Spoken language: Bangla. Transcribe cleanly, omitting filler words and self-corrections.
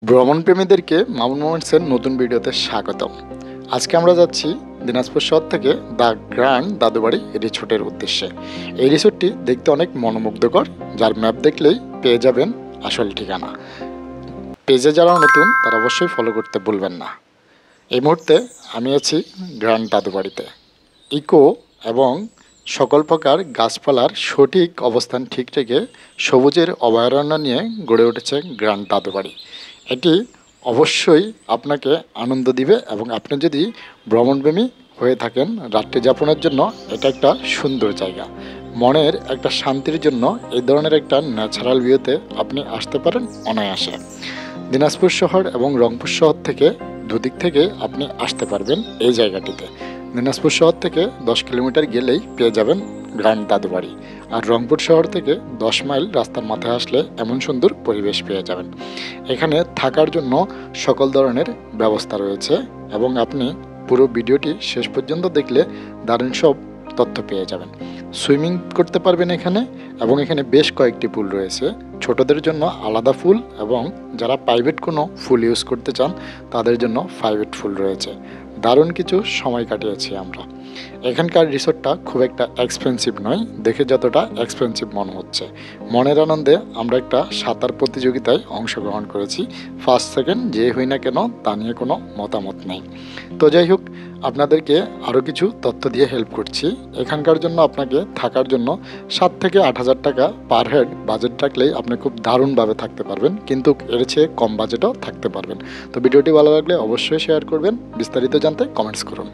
ভ্রমণ প্রেমীদেরকে মামুন মোমেন্টসের নতুন ভিডিওতে স্বাগতম। আজকে আমরা যাচ্ছি দিনাজপুর শহর থেকে দ্য গ্র্যান্ড দাদুবাড়ি রিসোর্টের উদ্দেশ্যে। এই রিসোর্টটি দেখতে অনেক মনোমুগ্ধকর, যার ম্যাপ দেখলেই পেয়ে যাবেন আসল ঠিকানা। পেজে যারা নতুন তারা অবশ্যই ফলো করতে ভুলবেন না। এই মুহূর্তে আমি আছি গ্র্যান্ড দাদুবাড়িতে। ইকো এবং সকল প্রকার গাছপালার সঠিক অবস্থান ঠিক রেখে সবুজের অভয়ারণ্য নিয়ে গড়ে উঠেছে গ্র্যান্ড দাদুবাড়ি। এটি অবশ্যই আপনাকে আনন্দ দিবে এবং আপনি যদি ভ্রমণপ্রেমী হয়ে থাকেন, রাত্রি যাপনের জন্য এটা একটা সুন্দর জায়গা। মনের একটা শান্তির জন্য এই ধরনের একটা ন্যাচারাল ভিউতে আপনি আসতে পারেন অনায়াসে। দিনাজপুর শহর এবং রংপুর শহর থেকে দুদিক থেকে আপনি আসতে পারবেন এই জায়গাটিতে। দিনাজপুর শহর থেকে 10 কিলোমিটার গেলেই পেয়ে যাবেন গ্র্যান্ড দাদুবাড়ি, আর রংপুর শহর থেকে 10 মাইল রাস্তার মাথায় আসলে এমন সুন্দর পরিবেশ পেয়ে যাবেন। এখানে থাকার জন্য সকল ধরনের ব্যবস্থা রয়েছে এবং আপনি পুরো ভিডিওটি শেষ পর্যন্ত দেখলে দারুণ সব তথ্য পেয়ে যাবেন। সুইমিং করতে পারবেন এখানে, এবং এখানে বেশ কয়েকটি পুল রয়েছে। ছোটদের জন্য আলাদা পুল এবং যারা প্রাইভেট কোনো পুল ইউজ করতে চান তাদের জন্য প্রাইভেট পুল রয়েছে। দারুণ কিছু সময় কাটিয়েছি আমরা। এখানকার রিসোর্টটা খুব একটা এক্সপেন্সিভ নয়, দেখে যতটা এক্সপেন্সিভ মনে হচ্ছে। মনের আনন্দে আমরা একটা সাঁতার প্রতিযোগিতায় অংশগ্রহণ করেছি। ফার্স্ট সেকেন্ড যে হই না কেন তা নিয়ে কোনো মতামত নেই। তো যাই হোক, আপনাদেরকে আরও কিছু তথ্য দিয়ে হেল্প করছি। এখানকার জন্য আপনাকে থাকার জন্য 7 থেকে 8,000 টাকা পার হেড বাজেট রাখলেই আপনি খুব দারুণভাবে থাকতে পারবেন, কিন্তু এর চেয়ে কম বাজেটও থাকতে পারবেন। তো ভিডিওটি ভালো লাগলে অবশ্যই শেয়ার করবেন। বিস্তারিত জানতে কমেন্টস করুন।